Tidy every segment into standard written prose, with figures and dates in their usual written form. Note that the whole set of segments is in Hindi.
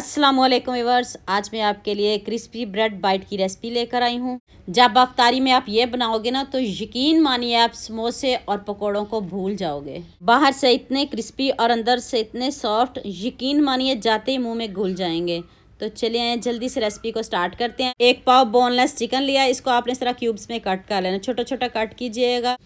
अस्सलामुअलैकुम व्यूअर्स, आज मैं आपके लिए क्रिस्पी ब्रेड बाइट की रेसिपी लेकर आई हूँ। जब अफ्तारी में आप ये बनाओगे ना तो यकीन मानिए आप समोसे और पकोड़ों को भूल जाओगे। बाहर से इतने क्रिस्पी और अंदर से इतने सॉफ्ट, यकीन मानिए जाते ही मुंह में घुल जाएंगे। तो चलिए जल्दी से रेसिपी को स्टार्ट करते हैं। एक पाव बोनलेस चिकन लिया, इसको आपने इस तरह क्यूब्स में कट कर लेना, छोटा छोटा कट कीजिएगा।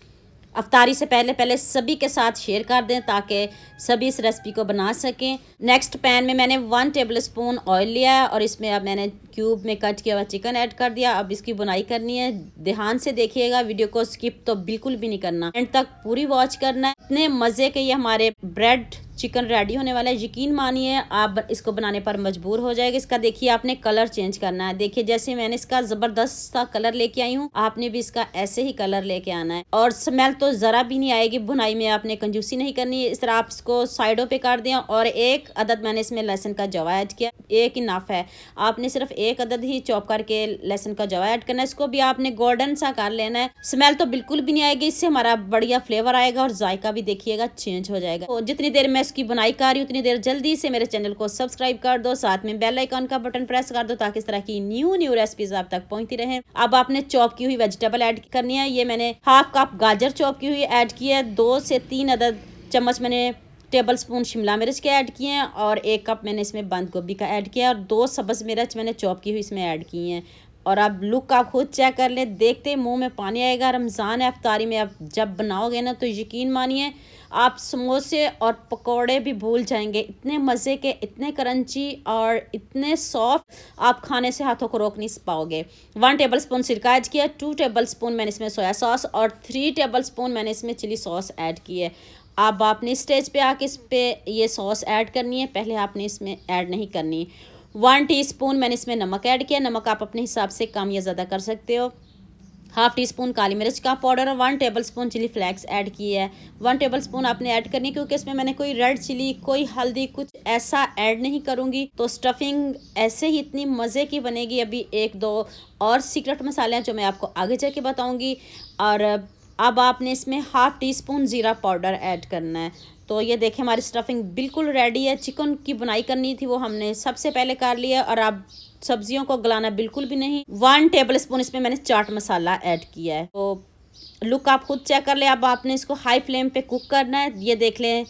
अफ्तारी से पहले पहले सभी के साथ शेयर कर दें ताकि सभी इस रेसिपी को बना सकें। नेक्स्ट पैन में मैंने 1 टेबल स्पून ऑयल लिया है और इसमें अब मैंने क्यूब में कट किया हुआ चिकन ऐड कर दिया। अब इसकी बुनाई करनी है, ध्यान से देखिएगा, वीडियो को स्किप तो बिल्कुल भी नहीं करना, एंड तक पूरी वॉच करना है। इतने मज़े के ये हमारे ब्रेड चिकन रेडी होने वाला है, यकीन मानिए आप इसको बनाने पर मजबूर हो जाएगा। इसका देखिए आपने कलर चेंज करना है। देखिए जैसे मैंने इसका ज़बरदस्त सा कलर लेके आई हूँ, आपने भी इसका ऐसे ही कलर लेके आना है और स्मेल तो ज़रा भी नहीं आएगी। बुनाई में आपने कंजूसी नहीं करनी है। इस तरह आप इसको साइडों पे कर दें और एक अदद मैंने इसमें लहसुन का जवा ऐड किया, एक इनफ है। आपने सिर्फ एक अदद ही चॉप करके लहसुन का जवा ऐड करना है। इसको भी आपने गोल्डन सा कर लेना है। स्मेल तो बिल्कुल भी नहीं आएगी, इससे हमारा बढ़िया फ्लेवर आएगा और जायका भी देखिएगा चेंज हो जाएगा। तो जितनी देर मैं इसकी बुनाई कर रही हूँ उतनी देर जल्दी से मेरे चैनल को सब्सक्राइब कर दो, साथ में बेल आइकन का बटन प्रेस कर दो ताकि इस तरह की न्यू रेसिपीज आप तक पहुंचती रहे। अब आपने चॉप की हुई वेजिटेबल ऐड करनी है। ये मैंने हाफ कप गाजर चॉप की हुई ऐड की है, 2 से 3 अदद चम्मच मैंने टेबल स्पून शिमला मिर्च के ऐड किए हैं और 1 कप मैंने इसमें बंद गोभी का ऐड किया और 2 सब्ज़ मिर्च मैंने चॉप की हुई इसमें ऐड की हैं। और अब लुक आप खुद चेक कर लें, देखते मुंह में पानी आएगा। रमज़ान है, अफ्तारी में आप जब बनाओगे ना तो यकीन मानिए आप समोसे और पकोड़े भी भूल जाएंगे। इतने मज़े के, इतने क्रंची और इतने सॉफ्ट, आप खाने से हाथों को रोक नहीं पाओगे। 1 टेबल स्पून सिरका ऐड किया, 2 टेबल स्पून मैंने इसमें सोया सॉस और 3 टेबल स्पून मैंने इसमें चिली सॉस ऐड की है। अब आपने स्टेज पे आके इस पे ये सॉस ऐड करनी है, पहले आपने इसमें ऐड नहीं करनी। 1 टीस्पून मैंने इसमें नमक ऐड किया, नमक आप अपने हिसाब से कम या ज़्यादा कर सकते हो। हाफ टी स्पून काली मिर्च का पाउडर और 1 tablespoon chili flakes add की है। 1 टेबल स्पून आपने ऐड करनी है क्योंकि इसमें मैंने कोई रेड चिली, कोई हल्दी, कुछ ऐसा ऐड नहीं करूँगी। तो स्टफिंग ऐसे ही इतनी मज़े की बनेगी। अभी 1-2 और सीक्रेट मसाले हैं जो मैं आपको आगे जाके बताऊँगी। और अब आपने इसमें हाफ टी स्पून ज़ीरा पाउडर ऐड करना है। तो ये देखें हमारी स्टफिंग बिल्कुल रेडी है। चिकन की बुनाई करनी थी वो हमने सबसे पहले कर लिया और अब सब्जियों को गलाना बिल्कुल भी नहीं। 1 टेबल स्पून इसमें मैंने चाट मसाला ऐड किया है। तो लुक आप खुद चेक कर ले। अब आपने इसको हाई फ्लेम पे कुक करना है। ये देख लें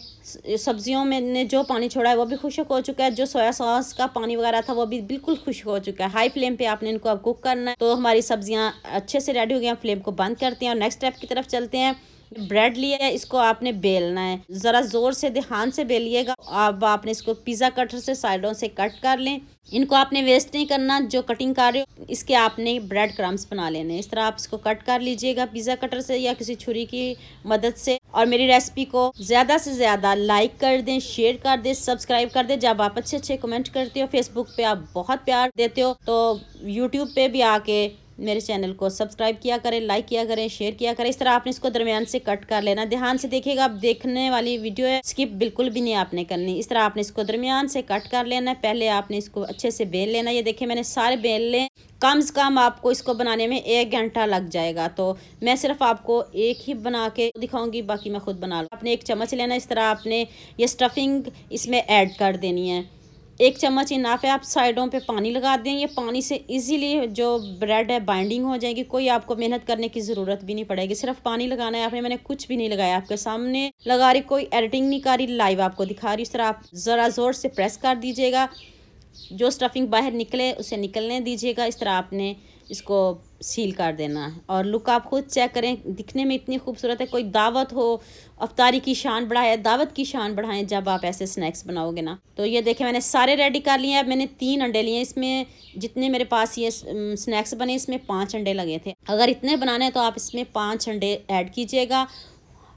सब्जियों में ने जो पानी छोड़ा है वो भी खुश्क हो चुका है, जो सोया सॉस का पानी वगैरह था वो भी बिल्कुल खुश्क हो चुका है। हाई फ्लेम पे आपने इनको अब कुक करना है। तो हमारी सब्जियां अच्छे से रेडी हो गई हैं। फ्लेम को बंद करते हैं और नेक्स्ट स्टेप की तरफ चलते हैं। ब्रेड लिया है, इसको आपने बेलना है, ज़रा ज़ोर से ध्यान से बेलिएगा। अब आपने इसको पिज़्ज़ा कटर से साइडों से कट कर लें। इनको आपने वेस्ट नहीं करना, जो कटिंग कर रहे हो इसके आपने ब्रेड क्रम्स बना लेने। इस तरह आप इसको कट कर लीजिएगा पिज़्ज़ा कटर से या किसी छुरी की मदद से। और मेरी रेसिपी को ज़्यादा से ज़्यादा लाइक कर दें, शेयर कर दें, सब्सक्राइब कर दें। जब आप अच्छे अच्छे कमेंट करते हो, फेसबुक पे आप बहुत प्यार देते हो, तो यूट्यूब पे भी आके मेरे चैनल को सब्सक्राइब किया करें, लाइक किया करें, शेयर किया करें। इस तरह आपने इसको दरमियान से कट कर लेना। ध्यान से देखिएगा, आप देखने वाली वीडियो है, स्किप बिल्कुल भी नहीं आपने करनी। इस तरह आपने इसको दरमियान से कट कर लेना है। पहले आपने इसको अच्छे से बेल लेना। ये देखिए मैंने सारे बेल लें। कम से कम आपको इसको बनाने में 1 घंटा लग जाएगा। तो मैं सिर्फ आपको एक ही बना के दिखाऊंगी, बाकी मैं खुद बना लूँ। आपने 1 चम्मच लेना। इस तरह आपने ये स्टफिंग इसमें ऐड कर देनी है। 1 चम्मच इनाफ है। आप साइडों पे पानी लगा दें। ये पानी से इजीली जो ब्रेड है बाइंडिंग हो जाएगी। कोई आपको मेहनत करने की ज़रूरत भी नहीं पड़ेगी, सिर्फ पानी लगाना है आपने। मैंने कुछ भी नहीं लगाया, आपके सामने लगा रही, कोई एडिटिंग नहीं कर रही, लाइव आपको दिखा रही। इस तरह आप ज़रा ज़ोर से प्रेस कर दीजिएगा, जो स्टफिंग बाहर निकले उसे निकलने दीजिएगा। इस तरह आपने इसको सील कर देना है। और लुक आप खुद चेक करें, दिखने में इतनी खूबसूरत है। कोई दावत हो, अफ्तारी की शान बढ़ाए, दावत की शान बढ़ाएं जब आप ऐसे स्नैक्स बनाओगे ना। तो ये देखें मैंने सारे रेडी कर लिए हैं। अब मैंने 3 अंडे लिए। इसमें जितने मेरे पास ये स्नैक्स बने इसमें 5 अंडे लगे थे। अगर इतने बनाने हैं तो आप इसमें 5 अंडे ऐड कीजिएगा।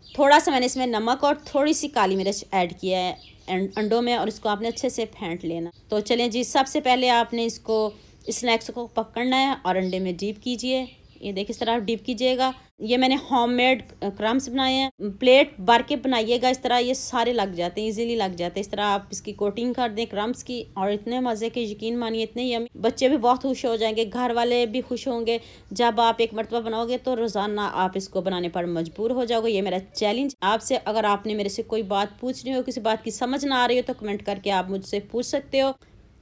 थोड़ा सा मैंने इसमें नमक और थोड़ी सी काली मिर्च ऐड किया है अंडों में और इसको आपने अच्छे से फेंट लेना। तो चलें जी, सबसे पहले आपने इसको स्नैक्स को पकड़ना है और अंडे में डीप कीजिए। ये देखिए इस तरह आप डीप कीजिएगा। ये मैंने होममेड क्रम्स बनाए हैं। प्लेट भर के बनाइएगा, इस तरह ये सारे लग जाते हैं, इजीली लग जाते हैं। इस तरह आप इसकी कोटिंग कर दें क्रम्स की और इतने मज़े के, यकीन मानिए इतने यमी, बच्चे भी बहुत खुश हो जाएंगे, घर वाले भी खुश होंगे। जब आप एक मरतबा बनाओगे तो रोज़ाना आप इसको बनाने पर मजबूर हो जाओगे। ये मेरा चैलेंज आपसे। अगर आपने मेरे से कोई बात पूछनी हो, किसी बात की समझ ना आ रही हो तो कमेंट करके आप मुझसे पूछ सकते हो।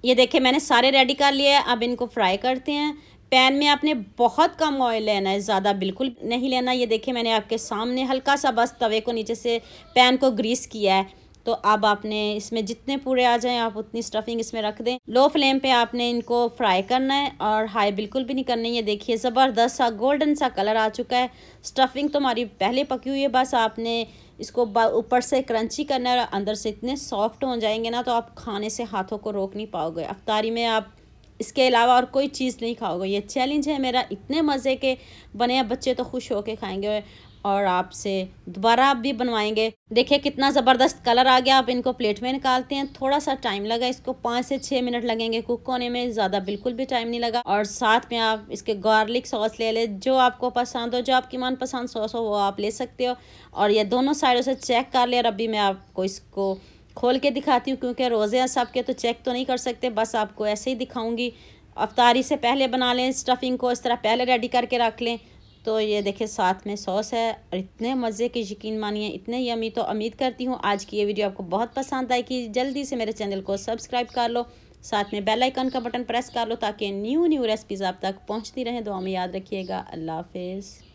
ये देखिए मैंने सारे रेडी कर लिए हैं। अब इनको फ्राई करते हैं। पैन में आपने बहुत कम ऑयल लेना है, ज़्यादा बिल्कुल नहीं लेना। ये देखिए मैंने आपके सामने हल्का सा बस तवे को नीचे से पैन को ग्रीस किया है। तो अब आपने इसमें जितने पूरे आ जाएं आप उतनी स्टफिंग इसमें रख दें। लो फ्लेम पे आपने इनको फ्राई करना है और हाई बिल्कुल भी नहीं करनी है। ये देखिए ज़बरदस्त सा गोल्डन सा कलर आ चुका है। स्टफिंग तो हमारी पहले पकी हुई है, बस आपने इसको ऊपर से क्रंची करना है और अंदर से इतने सॉफ्ट हो जाएंगे ना तो आप खाने से हाथों को रोक नहीं पाओगे। अफ्तारी में आप इसके अलावा और कोई चीज़ नहीं खाओगे। ये चैलेंज है मेरा। इतने मज़े के बने हैं, बच्चे तो खुश होके खाएंगे और आपसे दोबारा आप भी बनवाएंगे। देखिए कितना ज़बरदस्त कलर आ गया। आप इनको प्लेट में निकालते हैं। थोड़ा सा टाइम लगा, इसको 5 से 6 मिनट लगेंगे कुक होने में, ज़्यादा बिल्कुल भी टाइम नहीं लगा। और साथ में आप इसके गार्लिक सॉस ले लें, जो आपको पसंद हो, जो आपकी मनपसंद सॉस हो वो आप ले सकते हो। और ये दोनों साइडों से चेक कर ले। और अभी मैं आपको इसको खोल के दिखाती हूँ, क्योंकि रोज़े हैं सबके तो चेक तो नहीं कर सकते, बस आपको ऐसे ही दिखाऊंगी। अफ्तारी से पहले बना लें, स्टफिंग को इस तरह पहले रेडी करके रख लें। तो ये देखिए साथ में सॉस है और इतने मज़े की, यकीन मानिए इतने यमी। तो उम्मीद करती हूँ आज की ये वीडियो आपको बहुत पसंद आई कि जल्दी से मेरे चैनल को सब्सक्राइब कर लो, साथ में बेल आइकन का बटन प्रेस कर लो ताकि न्यू रेसिपीज़ आप तक पहुँचती रहें। दुआ में याद रखिएगा। अल्लाह हाफिज़।